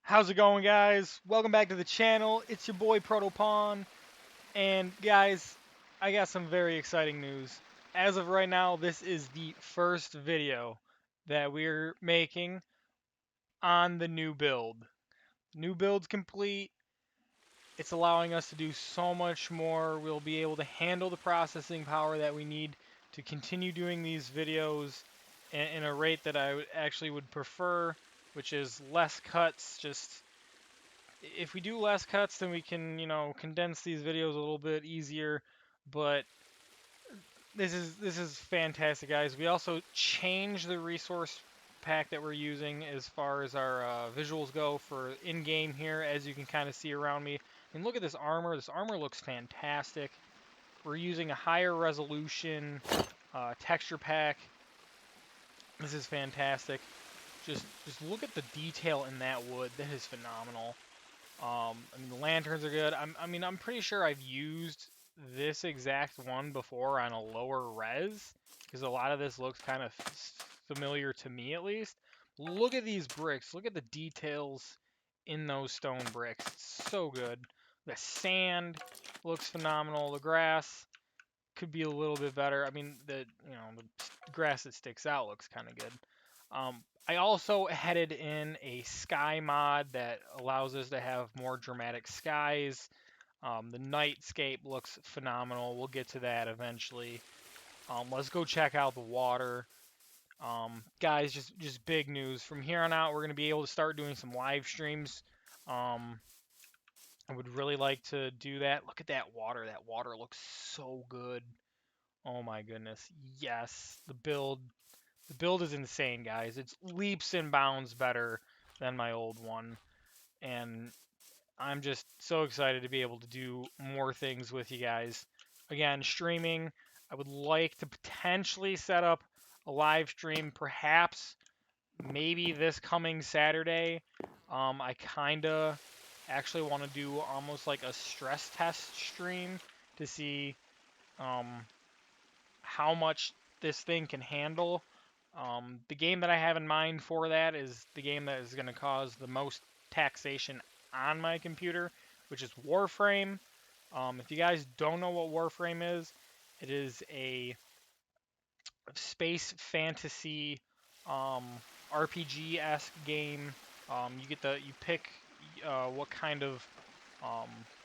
How's it going, guys? Welcome back to the channel. It's your boy Proto Pawn, and guys, I got some very exciting news. As of right now, this is the first video that we're making on the new build. New build's complete. It's allowing us to do so much more. We'll be able to handle the processing power that we need to continue doing these videos in a rate that I actually would prefer, which is less cuts, just if we do less cuts, then we can, condense these videos a little bit easier. But this is fantastic, guys. We also changed the resource pack that we're using as far as our visuals go for in-game here, as you can kind of see around me. And look at this armor. This armor looks fantastic. We're using a higher resolution texture pack. This is fantastic. Just look at the detail in that wood. That is phenomenal. I mean, the lanterns are good. I'm pretty sure I've used this exact one before on a lower res, because a lot of this looks kind of familiar to me, at least. Look at these bricks. Look at the details in those stone bricks. It's so good. The sand looks phenomenal. The grass could be a little bit better. I mean, the grass that sticks out looks kind of good. I also headed in a sky mod that allows us to have more dramatic skies. The nightscape looks phenomenal. We'll get to that eventually. Let's go check out the water. Guys, just big news. From here on out, we're going to be able to start doing some live streams. I would really like to do that. Look at that water. That water looks so good. Oh my goodness. Yes, the build is insane, guys. It's leaps and bounds better than my old one. And I'm just so excited to be able to do more things with you guys. Again, streaming. I would like to potentially set up a live stream, perhaps, maybe this coming Saturday. I kind of actually want to do almost like a stress test stream to see um, how much this thing can handle. The game that I have in mind for that is the game that is going to cause the most taxation on my computer, which is Warframe. If you guys don't know what Warframe is, it is a space fantasy um, RPG-esque game. You pick what kind of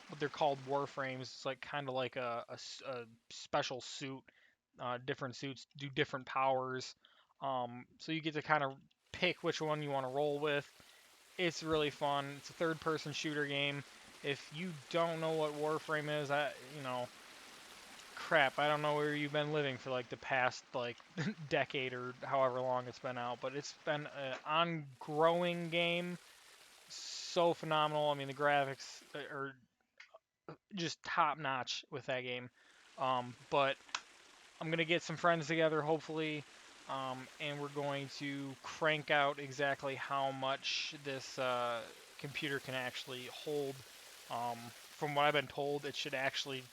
what they're called Warframes. It's like kind of like a special suit. Different suits do different powers. So you get to kind of pick which one you want to roll with. It's really fun. It's a third-person shooter game. If you don't know what Warframe is, crap, I don't know where you've been living for like the past like decade or however long it's been out, but it's been an ongoing game. So phenomenal. I mean, the graphics are just top notch with that game. But I'm gonna get some friends together, hopefully, and we're going to crank out exactly how much this computer can actually hold. Um, from what I've been told, it should actually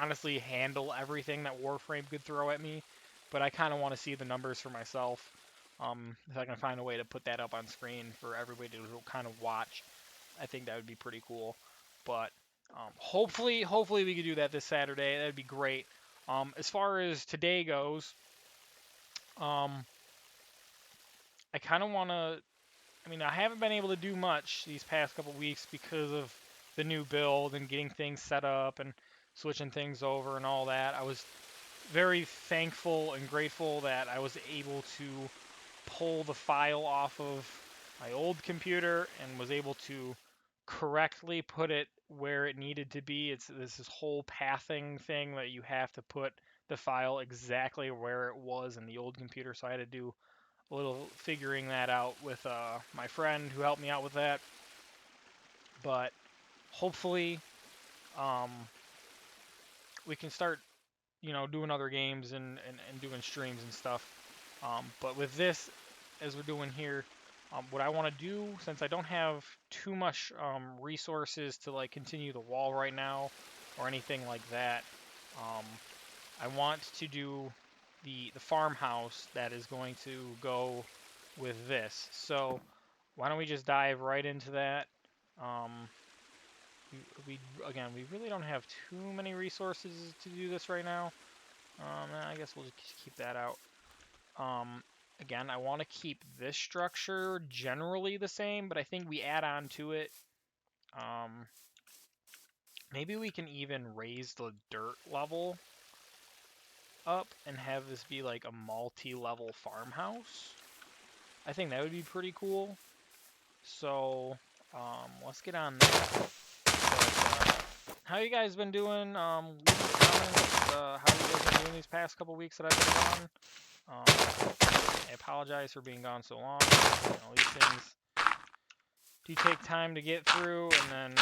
honestly handle everything that Warframe could throw at me, but I kind of want to see the numbers for myself. If I can find a way to put that up on screen for everybody to kind of watch, I think that would be pretty cool. But hopefully we could do that this Saturday. That'd be great. As far as today goes, um, I kind of want to. I mean, I haven't been able to do much these past couple weeks because of the new build and getting things set up and switching things over and all that. I was very thankful and grateful that I was able to pull the file off of my old computer and was able to correctly put it where it needed to be. It's this whole pathing thing that you have to put the file exactly where it was in the old computer. So I had to do a little figuring that out with my friend who helped me out with that. But hopefully, um, we can start, doing other games and doing streams and stuff. But with this, as we're doing here, what I want to do, since I don't have too much resources to like continue the wall right now or anything like that, um, I want to do the farmhouse that is going to go with this. So why don't we just dive right into that? Um, again, we really don't have too many resources to do this right now. I guess we'll just keep that out. Again, I want to keep this structure generally the same, but I think we add on to it. Maybe we can even raise the dirt level up and have this be like a multi-level farmhouse. I think that would be pretty cool. So, let's get on that. But, how you guys been doing? Leave comments. How you guys been doing these past couple weeks that I've been gone? I apologize for being gone so long. You know, these things do take time to get through, and then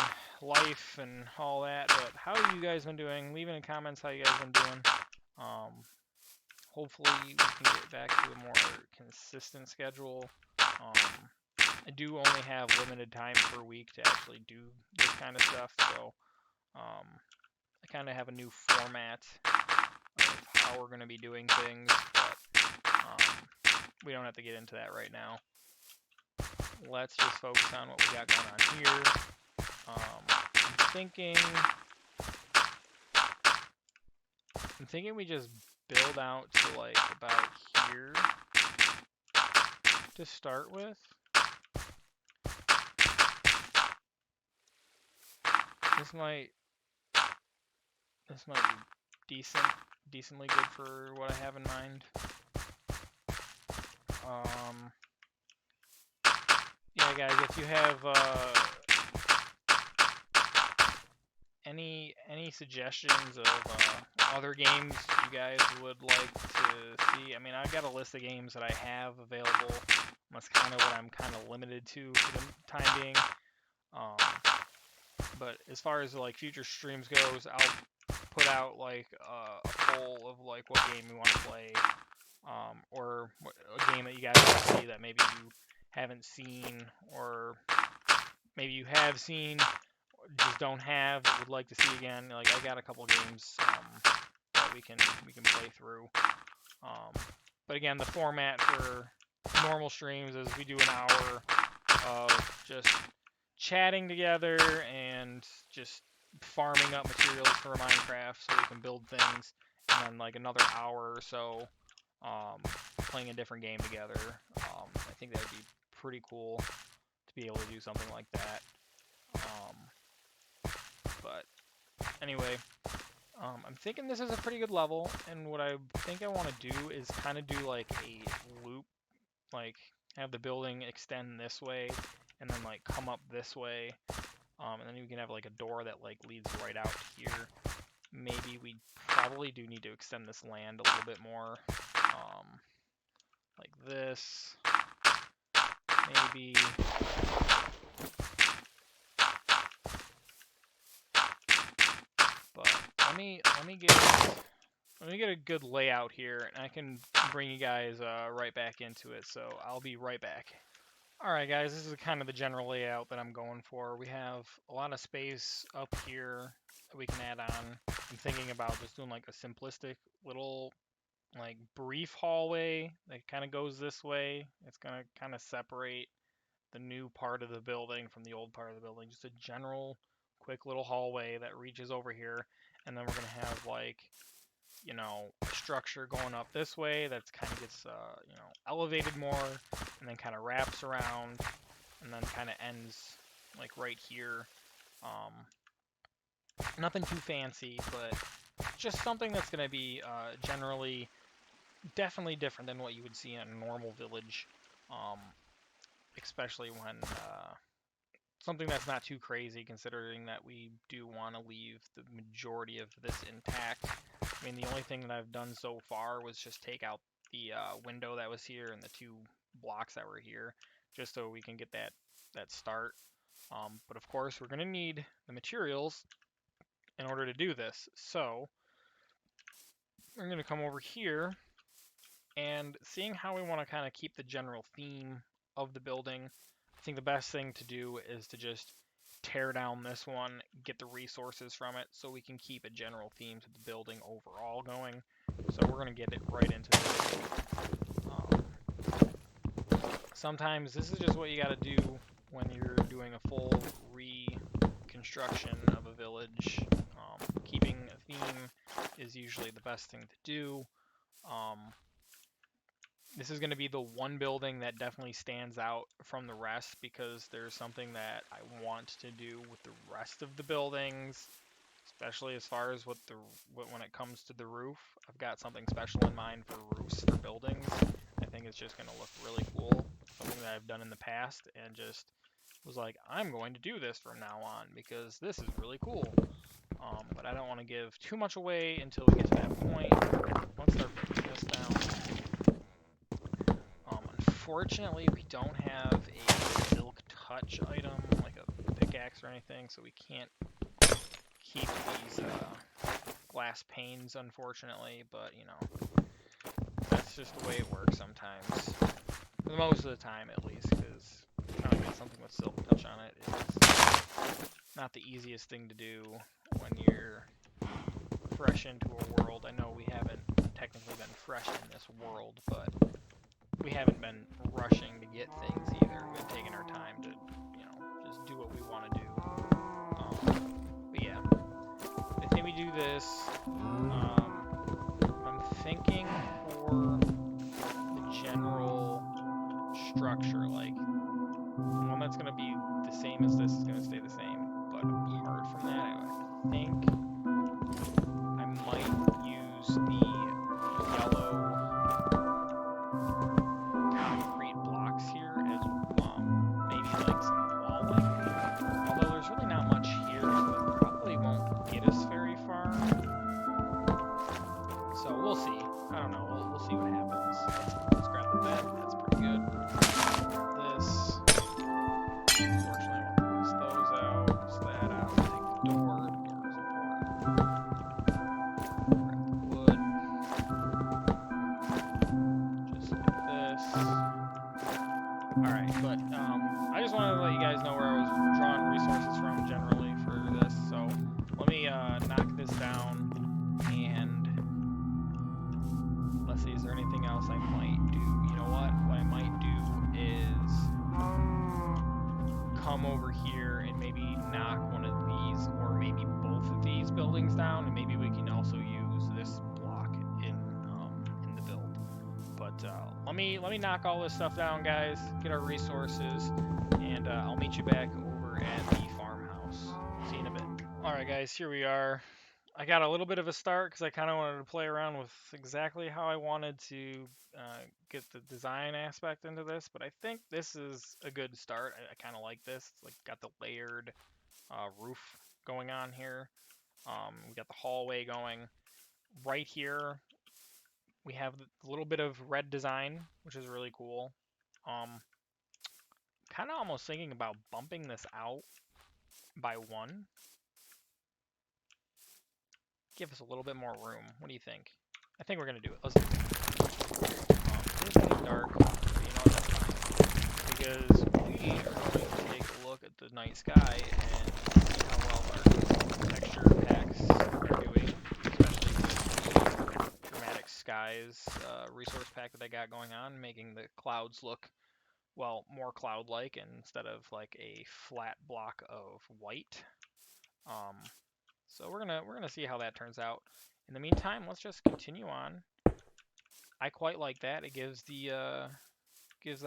life and all that. But how you guys been doing? Leave in the comments how you guys been doing. Hopefully we can get back to a more consistent schedule. I do only have limited time per week to actually do this kind of stuff, so I kind of have a new format of how we're going to be doing things, but we don't have to get into that right now. Let's just focus on what we got going on here. I'm thinking we just build out to like about here to start with. This might be decently good for what I have in mind. Yeah, guys, if you have any suggestions of other games you guys would like to see, I mean, I've got a list of games that I have available. That's kind of what I'm kind of limited to for the time being. But as far as like future streams goes, I'll put out like a poll of like what game you want to play, or a game that you guys want to see that maybe you haven't seen, or maybe you have seen, just don't have, but would like to see again. Like I got a couple games that we can play through. But again, the format for normal streams is we do an hour of just chatting together and just farming up materials for Minecraft so we can build things, and then like another hour or so playing a different game together. I think that would be pretty cool to be able to do something like that. But anyway, I'm thinking this is a pretty good level, and what I think I want to do is kind of do like a loop, like have the building extend this way and then like come up this way, and then you can have like a door that like leads right out here. Maybe we probably do need to extend this land a little bit more, like this, maybe. But let me get a good layout here, and I can bring you guys right back into it. So I'll be right back. Alright guys, this is kind of the general layout that I'm going for. We have a lot of space up here that we can add on. I'm thinking about just doing like a simplistic little like brief hallway that kind of goes this way. It's going to kind of separate the new part of the building from the old part of the building. Just a general quick little hallway that reaches over here, and then we're going to have like, you know, a structure going up this way that kind of gets, you know, elevated more, and then kind of wraps around, and then kind of ends like right here. Nothing too fancy, but just something that's going to be generally definitely different than what you would see in a normal village, especially when something that's not too crazy, considering that we do want to leave the majority of this intact. I mean, the only thing that I've done so far was just take out the window that was here and the 2 blocks that were here, just so we can get that start. But of course, we're going to need the materials in order to do this. So we're going to come over here, and seeing how we want to kind of keep the general theme of the building, I think the best thing to do is to just tear down this one, get the resources from it, so we can keep a general theme to the building overall going. So we're going to get it right into this. sometimes this is just what you got to do when you're doing a full reconstruction of a village. Keeping a theme is usually the best thing to do. Um, this is going to be the one building that definitely stands out from the rest because there's something that I want to do with the rest of the buildings, especially as far as when it comes to the roof. I've got something special in mind for roofs for buildings. I think it's just going to look really cool. Something that I've done in the past and just was like, I'm going to do this from now on because this is really cool. But I don't want to give too much away until we get to that point. Let's start breaking this down. Unfortunately, we don't have a silk touch item like a pickaxe or anything, so we can't keep these glass panes, unfortunately. But you know, that's just the way it works sometimes. For most of the time, at least, because trying to get something with silk touch on it is not the easiest thing to do when you're fresh into a world. I know we haven't technically been fresh in this world, but we haven't been rushing to get things either. We've been taking our time to, you know, just do what we want to do. But yeah, I think we do this. I'm thinking for the general structure, like one that's going to be the same as this is going to stay the same. But apart from that, I think I might use the yellow concrete blocks here as maybe like some walling. Although there's really not much here, so it probably won't get us very far. So we'll see. I don't know. We'll see what happens. Let's grab the bed. That's pretty good. This. Unfortunately, I want to bust those out. Bust that out. Take the door. The door is important. Grab the wood. Just like this. Alright, but I just wanted to let you guys know where I was drawing resources from generally for this. So let me knock this down, and let's see, is there anything else I might do? You know what? What I might do is come over here and maybe knock one of these, or maybe both of these buildings down, and maybe we can also use this block in the build. But let me knock all this stuff down, guys. Get our resources, and I'll meet you back over at the farmhouse. See you in a bit. All right, guys, here we are. I got a little bit of a start because I kind of wanted to play around with exactly how I wanted to get the design aspect into this, but I think this is a good start. I kind of like this. It's like got the layered roof going on here. We got the hallway going. Right here, we have a little bit of red design, which is really cool. Kind of almost thinking about bumping this out by one. Give us a little bit more room. What do you think? I think we're going to do it. Let's do it. It's getting dark, but you know what, that's fine. Because we are going to take a look at the night sky and see how well our texture packs are doing, especially with the dramatic skies resource pack that I got going on, making the clouds look, well, more cloud-like instead of like a flat block of white. So we're gonna see how that turns out. In the meantime, let's just continue on. I quite like that. It gives the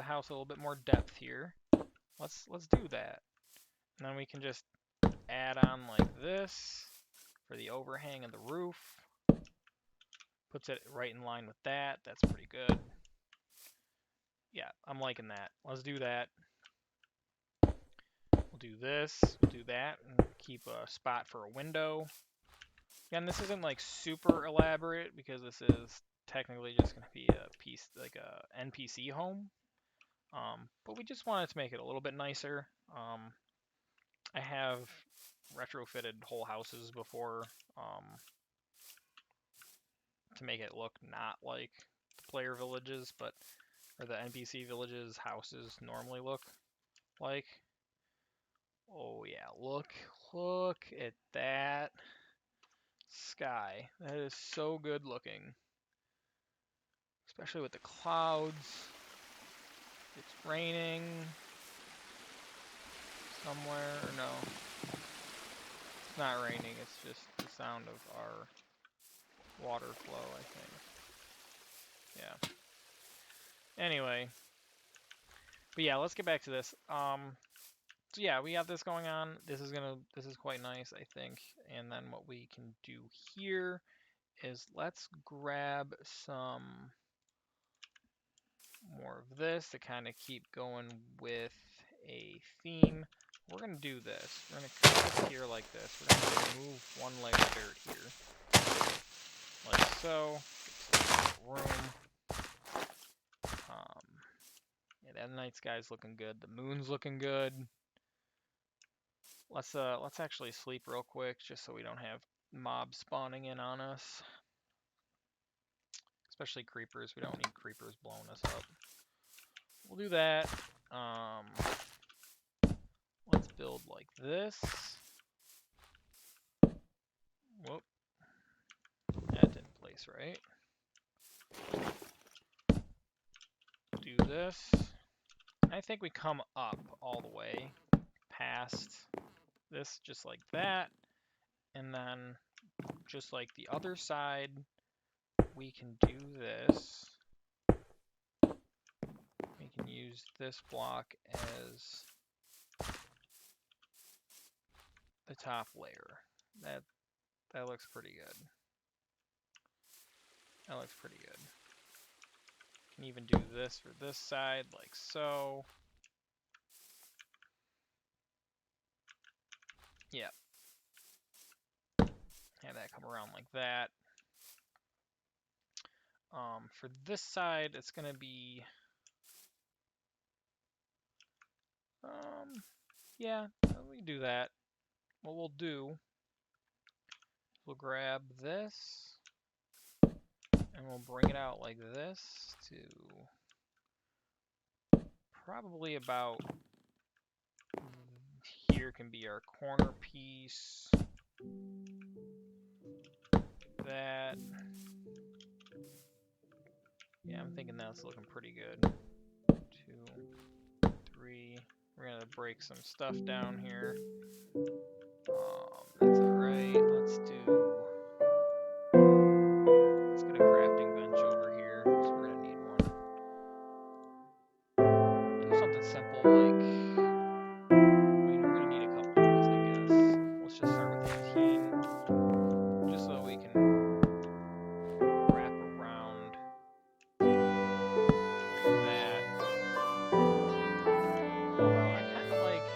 house a little bit more depth here. Let's do that. And then we can just add on like this for the overhang of the roof. Puts it right in line with that. That's pretty good. Yeah, I'm liking that. Let's do that. We'll do this, we'll do that, and keep a spot for a window. Again, this isn't like super elaborate because this is technically just going to be a piece, like a NPC home. But we just wanted to make it a little bit nicer. I have retrofitted whole houses before to make it look not like the player villages, or the NPC villages houses normally look like. Oh yeah, look at that sky. That is so good looking. Especially with the clouds. It's raining somewhere, or no? It's not raining, it's just the sound of our water flow, I think. Yeah. Anyway. But yeah, let's get back to this. So yeah, we got this going on. This is quite nice, I think. And then what we can do here is let's grab some more of this to kind of keep going with a theme. We're going to do this. We're going to cut this here like this. We're going to remove one layer of dirt here. Like so. Get some room. Yeah, that night sky's looking good. The moon's looking good. Let's actually sleep real quick just so we don't have mobs spawning in on us. Especially creepers. We don't need creepers blowing us up. We'll do that. Let's build like this. Whoop. That didn't place right. Do this. I think we come up all the way past this just like that. And then just like the other side, we can do this. We can use this block as the top layer. That looks pretty good. That looks pretty good. Can even do this for this side, like so. Yeah. Have that come around like that. For this side, it's gonna be, yeah, we can do that. What we'll do, we'll grab this, and we'll bring it out like this to probably about here can be our corner piece. That. Yeah, I'm thinking that's looking pretty good. 2, 3. We're gonna break some stuff down here. That's alright. Let's get a crafting bench over here, because we're gonna need one. Do something simple like, I mean, we're gonna need a couple of these, I guess. Let's just start with 18, just so we can wrap around like that. Although I kind of like,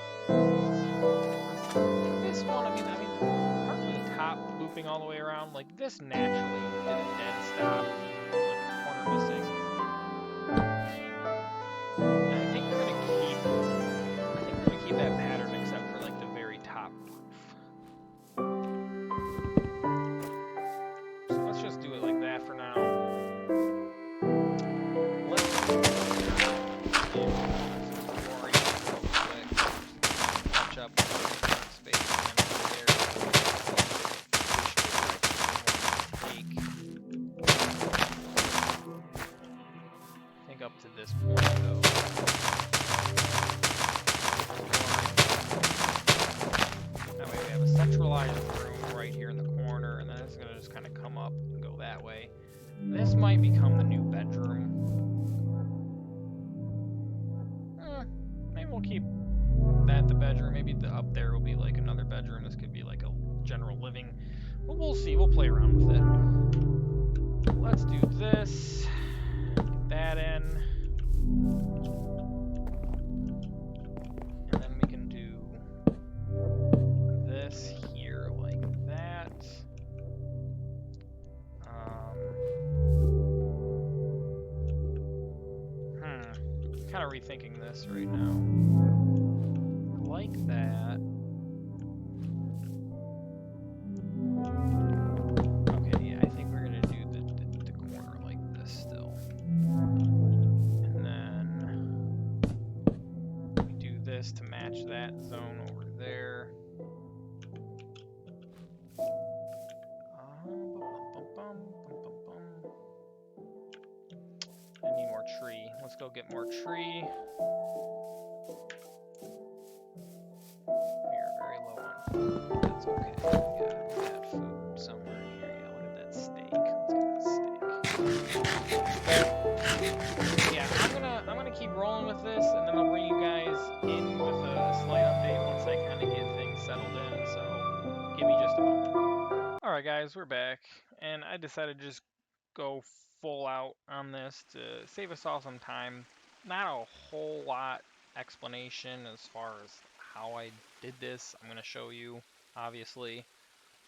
for this one, I mean, apart from the top looping all the way around, like this naturally did a dead stop, like a corner missing. And I think we're gonna keep that pattern except for like the very top roof. So let's just do it like that for now. Let's touch up space and I think up to this point though. That way we have a centralized room right here in the corner, and then it's gonna just kind of come up and go that way. This might become the new bedroom. Maybe we'll keep that the bedroom. Maybe up there will be like another bedroom. This could be like a general living. But we'll see. We'll play around with it. Let's do this. Get that in. And then we can do this here like that. Kind of rethinking this right now. Like that. Okay, yeah, I think we're gonna do the corner like this still. And then we do this to match that zone over there. I need more tree. Let's let's go get more tree. We are very low on food, but that's okay. We got food somewhere here. Yeah, look at that steak. Let's get that steak. Yeah, I'm gonna keep rolling with this, and then I'll bring you guys in with a slight update once I kind of get things settled in. So give me just a moment. All right, guys, we're back, and I decided to just go full out on this to save us all some time. Not a whole lot explanation as far as how I did this. I'm gonna show you, obviously.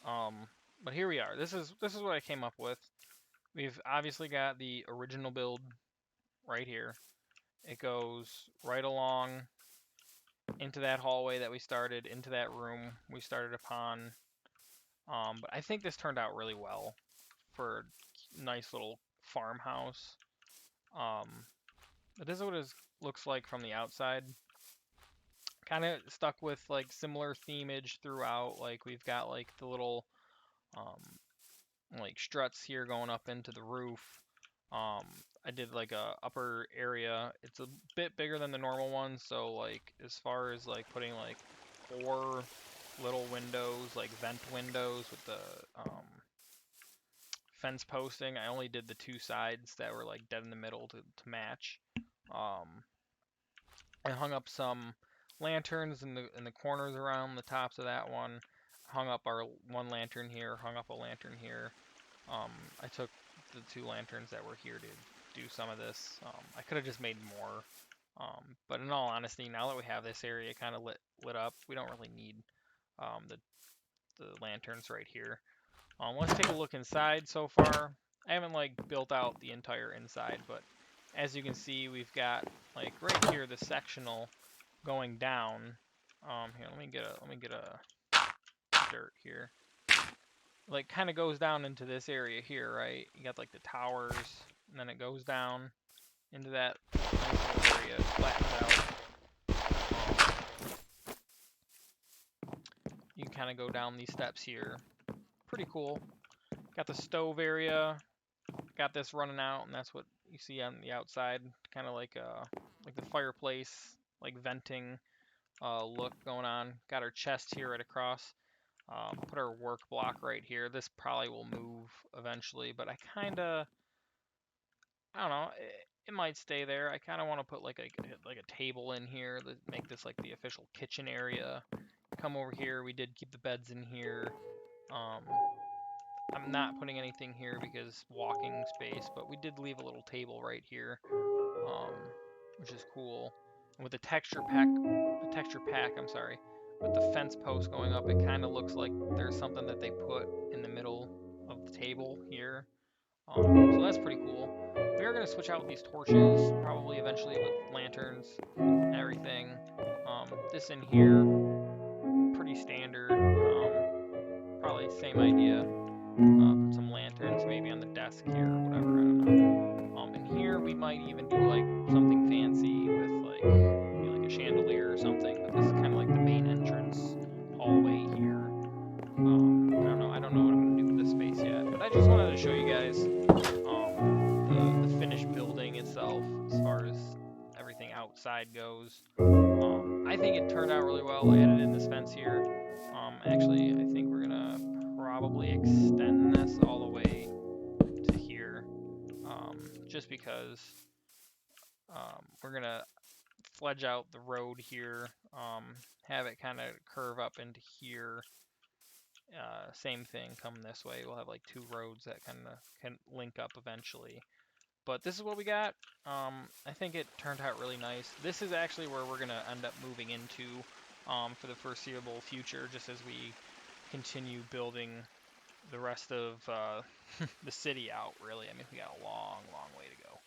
But here we are. This is what I came up with. We've obviously got the original build right here. It goes right along into that hallway that we started, into that room we started upon. But I think this turned out really well for a nice little farmhouse. But this is what it looks like from the outside. Kind of stuck with like similar themage throughout. Like we've got like the little um, like struts here going up into the roof. Um, I did like a upper area. It's a bit bigger than the normal one, so like as far as like putting like 4 little windows, like vent windows with the fence posting, I only did the 2 sides that were like dead in the middle to match. Um, I hung up some lanterns in the corners around the tops of that one. Hung up our one lantern here. Hung up a lantern here. I took the 2 lanterns that were here to do some of this. I could have just made more. But in all honesty, now that we have this area kind of lit up, we don't really need the lanterns right here. Let's take a look inside so far. I haven't like built out the entire inside, but as you can see, we've got like right here the sectional going down. Here, let me get a dirt here. Like kind of goes down into this area here, right? You got like the towers, and then it goes down into that nice little area, flattens out. You can kind of go down these steps here. Pretty cool. Got the stove area. Got this running out, and that's what you see on the outside. Kind of like the fireplace, like venting look going on. Got our chest here right across. Put our work block right here. This probably will move eventually, but I don't know, it might stay there. I kind of want to put like a table in here to make this like the official kitchen area. Come over here. We did keep the beds in here. I'm not putting anything here because walking space, but we did leave a little table right here, which is cool. And with the texture pack, I'm sorry, with the fence post going up, it kind of looks like there's something that they put in the middle of the table here. So that's pretty cool. We are going to switch out these torches, probably eventually with lanterns and everything. This in here, pretty standard. Probably same idea. Put some lanterns maybe on the desk here or whatever, I don't know. In here we might even do like something fancy with like maybe like a chandelier or something, but this is kind of like the main entrance hallway here. I don't know what I'm gonna do with this space yet, but I just wanted to show you guys the finished building itself as far as everything outside goes. I think it turned out really well. I added in this fence here. Actually, I think we're gonna probably extend this all the way to here, just because we're gonna fledge out the road here, have it kind of curve up into here. Same thing, come this way. We'll have like 2 roads that kind of can link up eventually. But this is what we got. I think it turned out really nice. This is actually where we're gonna end up moving into for the foreseeable future, just as we continue building the rest of the city out, really. I mean, we got a long, long way to go.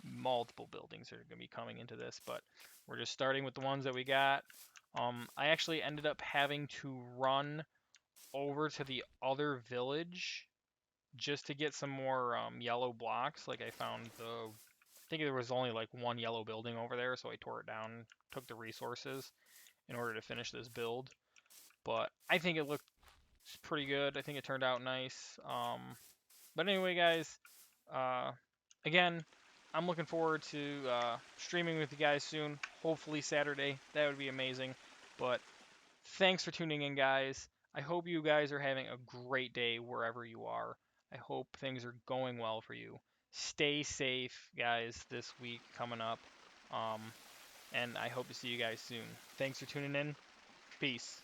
Multiple buildings are going to be coming into this, but we're just starting with the ones that we got. I actually ended up having to run over to the other village just to get some more yellow blocks. Like I think there was only like 1 yellow building over there, so I tore it down, took the resources in order to finish this build. But I think it looked pretty good. I think it turned out nice. But anyway, guys, again, I'm looking forward to streaming with you guys soon. Hopefully Saturday. That would be amazing. But thanks for tuning in, guys. I hope you guys are having a great day wherever you are. I hope things are going well for you. Stay safe, guys, this week coming up. Um, and I hope to see you guys soon. Thanks for tuning in. Peace.